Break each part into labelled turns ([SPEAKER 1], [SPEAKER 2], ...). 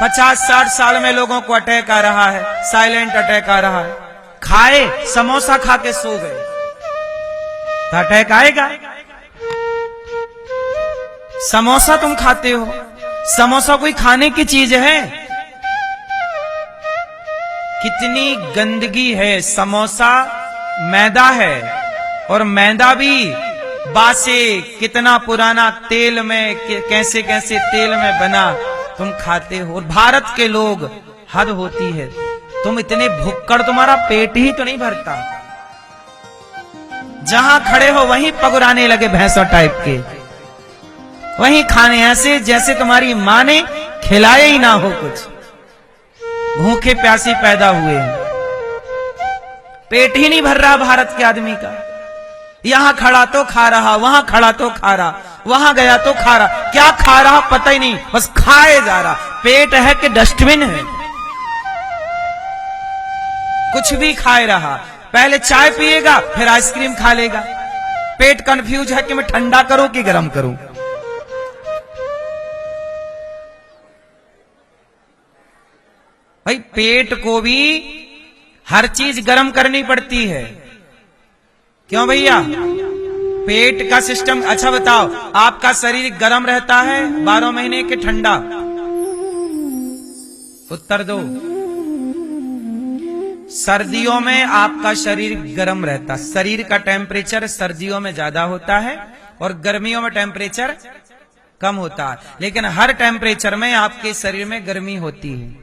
[SPEAKER 1] 50-60 साल में लोगों को अटैक आ रहा है, साइलेंट अटैक आ रहा है। खाए, समोसा खा के सो गए तो अटैक आएगा। समोसा तुम खाते हो, समोसा कोई खाने की चीज है? कितनी गंदगी है। समोसा मैदा है, और मैदा भी बासे, कितना पुराना तेल में, कैसे कैसे तेल में बना तुम खाते हो। और भारत के लोग, हद होती है, तुम इतने भुक्कड़, तुम्हारा पेट ही तो नहीं भरता। जहां खड़े हो वहीं पगुराने लगे भैंसा टाइप के, वहीं खाने ऐसे जैसे तुम्हारी मां ने खिलाया ही ना हो कुछ। भूखे प्यासी पैदा हुए, पेट ही नहीं भर रहा भारत के आदमी का। यहां खड़ा तो खा रहा, वहां खड़ा तो खा रहा, वहां गया तो खा रहा, क्या खा रहा पता ही नहीं, बस खाए जा रहा। पेट है कि डस्टबिन है? कुछ भी खाए रहा। पहले चाय पिएगा, फिर आइसक्रीम खा लेगा। पेट कंफ्यूज है कि मैं ठंडा करूं कि गर्म करूं। भाई पेट को भी हर चीज गर्म करनी पड़ती है, क्यों भैया? पेट का सिस्टम। अच्छा बताओ, आपका शरीर गर्म रहता है 12 महीने के ठंडा? उत्तर दो। सर्दियों में आपका शरीर गर्म रहता, शरीर का टेम्परेचर सर्दियों में ज्यादा होता है और गर्मियों में टेम्परेचर कम होता है। लेकिन हर टेम्परेचर में आपके शरीर में गर्मी होती है।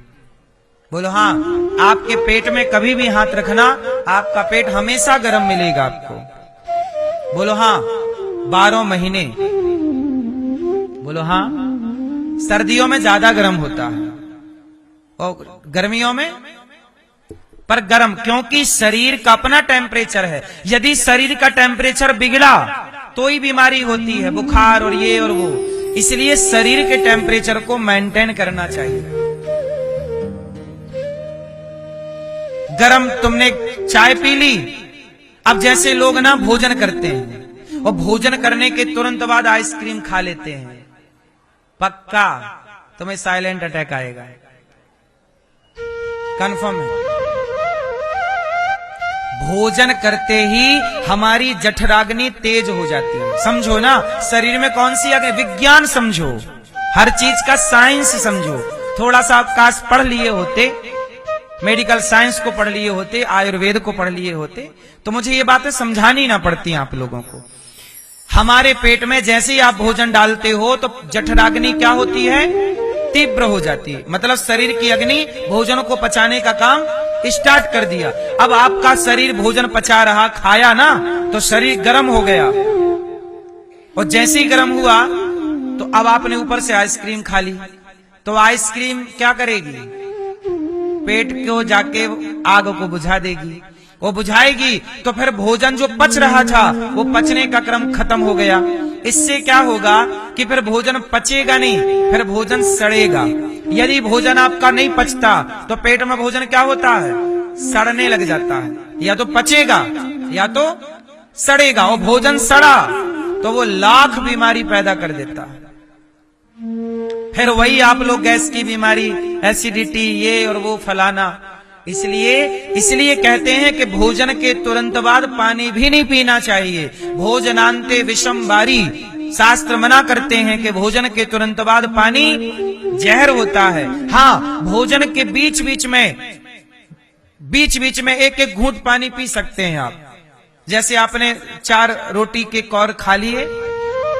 [SPEAKER 1] बोलो हाँ। आपके पेट में कभी भी हाथ रखना, आपका पेट हमेशा गर्म मिलेगा आपको। बोलो हाँ। 12 महीने। बोलो हाँ। सर्दियों में ज्यादा गर्म होता है और गर्मियों में पर गर्म, क्योंकि शरीर का अपना टेम्परेचर है। यदि शरीर का टेम्परेचर बिगड़ा तो ही बीमारी होती है, बुखार और ये और वो। इसलिए शरीर के टेम्परेचर को मेंटेन करना चाहिए। गरम तुमने चाय पी ली। अब जैसे लोग ना भोजन करते हैं और भोजन करने के तुरंत बाद आइसक्रीम खा लेते हैं, पक्का तुम्हें साइलेंट अटैक आएगा, कंफर्म है। भोजन करते ही हमारी जठराग्नि तेज हो जाती है। समझो ना, शरीर में कौन सी अग्नि, विज्ञान समझो, हर चीज का साइंस समझो। थोड़ा सा आप काश पढ़ लिए होते, मेडिकल साइंस को पढ़ लिए होते, आयुर्वेद को पढ़ लिए होते, तो मुझे ये बातें समझानी ना पड़ती आप लोगों को। हमारे पेट में जैसे ही आप भोजन डालते हो तो जठराग्नि क्या होती है, तीव्र हो जाती है। मतलब शरीर की अग्नि भोजन को पचाने का काम स्टार्ट कर दिया। अब आपका शरीर भोजन पचा रहा, खाया ना, तो शरीर गर्म हो गया, और जैसे ही गर्म हुआ तो अब आपने ऊपर से आइसक्रीम खा ली। तो आइसक्रीम क्या करेगी, पेट को जाके आग को बुझा देगी। वो बुझाएगी तो फिर भोजन जो पच रहा था वो पचने का क्रम खत्म हो गया। इससे क्या होगा कि फिर भोजन पचेगा नहीं, फिर भोजन सड़ेगा। यदि भोजन आपका नहीं पचता तो पेट में भोजन क्या होता है, सड़ने लग जाता है। या तो पचेगा या तो सड़ेगा, और भोजन सड़ा तो वो लाख बीमारी पैदा कर देता है। फिर वही आप लोग गैस की बीमारी, एसिडिटी, ये और वो फलाना। इसलिए कहते हैं कि भोजन के तुरंत बाद पानी भी नहीं पीना चाहिए। भोजनांते विषम वारी, शास्त्र मना करते हैं कि भोजन के तुरंत बाद पानी जहर होता है। हाँ, भोजन के बीच बीच में एक एक घूंट पानी पी सकते हैं आप। जैसे आपने 4 रोटी के कौर खा लिए,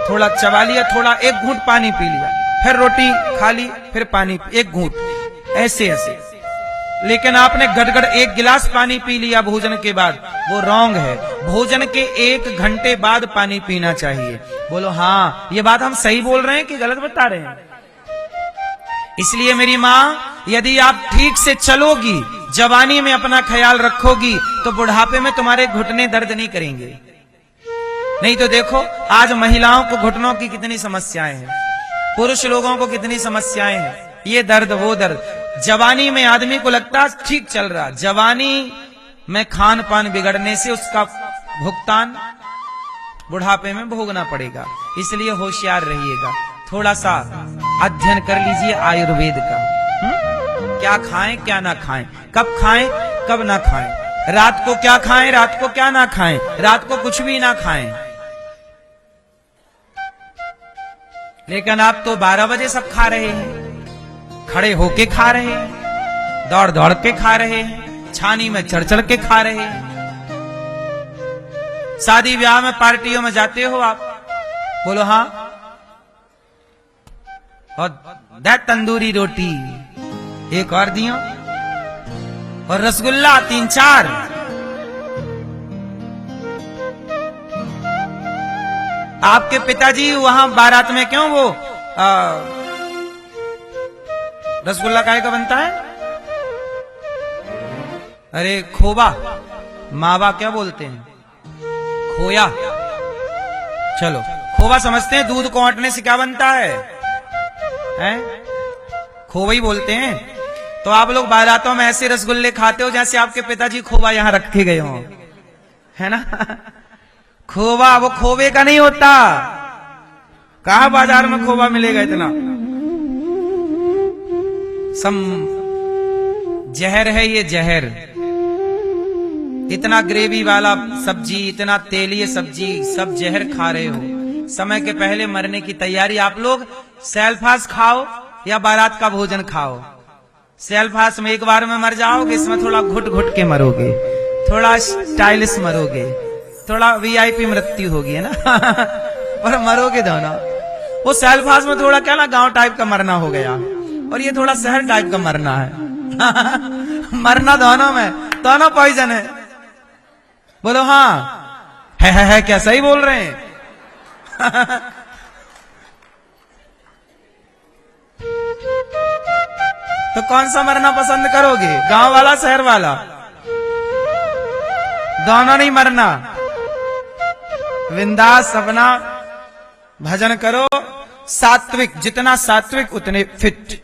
[SPEAKER 1] थोड़ा चबा लिया, थोड़ा एक घूंट पानी पी लिया, फिर रोटी खा ली, फिर पानी एक घूंट, ऐसे ऐसे। लेकिन आपने गड़गड़ 1 गिलास पानी पी लिया भोजन के बाद, वो रॉन्ग है। भोजन के 1 घंटे बाद पानी पीना चाहिए। बोलो हाँ, ये बात हम सही बोल रहे हैं कि गलत बता रहे हैं? इसलिए मेरी माँ, यदि आप ठीक से चलोगी, जवानी में अपना ख्याल रखोगी, तो बुढ़ापे में तुम्हारे घुटने दर्द नहीं करेंगे। नहीं तो देखो आज महिलाओं को घुटनों की कितनी समस्याएं हैं, पुरुष लोगों को कितनी समस्याएं हैं, ये दर्द वो दर्द। जवानी में आदमी को लगता है ठीक चल रहा, जवानी में खान पान बिगड़ने से उसका भुगतान बुढ़ापे में भोगना पड़ेगा। इसलिए होशियार रहिएगा, थोड़ा सा अध्ययन कर लीजिए आयुर्वेद का। क्या खाएं क्या ना खाएं, कब खाएं कब ना खाएं, रात को क्या खाएं रात को क्या ना खाएं, रात को कुछ भी ना खाएं। लेकिन आप तो 12 बजे सब खा रहे हैं, खड़े होके खा रहे हैं, दौड़ दौड़ के खा रहे हैं, छानी में चढ़ चढ़ के खा रहे हैं। शादी ब्याह में पार्टियों में जाते हो आप, बोलो हाँ, और दैट तंदूरी रोटी एक और दियो, और रसगुल्ला 3-4। आपके पिताजी वहां बारात में क्यों वो रसगुल्ला काहे का बनता है? अरे खोबा, मावा क्या बोलते हैं, खोया। चलो खोबा समझते हैं, दूध को औंटने से क्या बनता है? खोवा ही बोलते हैं। तो आप लोग बारातों में ऐसे रसगुल्ले खाते हो जैसे आपके पिताजी खोबा यहां रखे गए हो, है ना? खोबा वो खोबे का नहीं होता। कहां बाजार में खोबा मिलेगा इतना? सम जहर है ये, जहर। इतना ग्रेवी वाला सब्जी, इतना तेलीय सब्जी, सब जहर खा रहे हो। समय के पहले मरने की तैयारी। आप लोग सेल्फास खाओ या बारात का भोजन खाओ। सेल्फास में एक बार में मर जाओगे, इसमें थोड़ा घुट घुट के मरोगे, थोड़ा स्टाइलिश मरोगे, थोड़ा वीआईपी मृत्यु होगी, है ना? पर मरोगे दोनों। वो सेल्फास में थोड़ा क्या ना गांव टाइप का मरना हो गया, और ये थोड़ा शहर टाइप का मरना है। मरना दोनों में, दोनों पॉइजन है। बोलो हाँ, है क्या सही बोल रहे हैं? तो कौन सा मरना पसंद करोगे, गांव वाला शहर वाला? दोनों नहीं मरना। बिंदास अपना भजन करो, सात्विक, जितना सात्विक उतने फिट।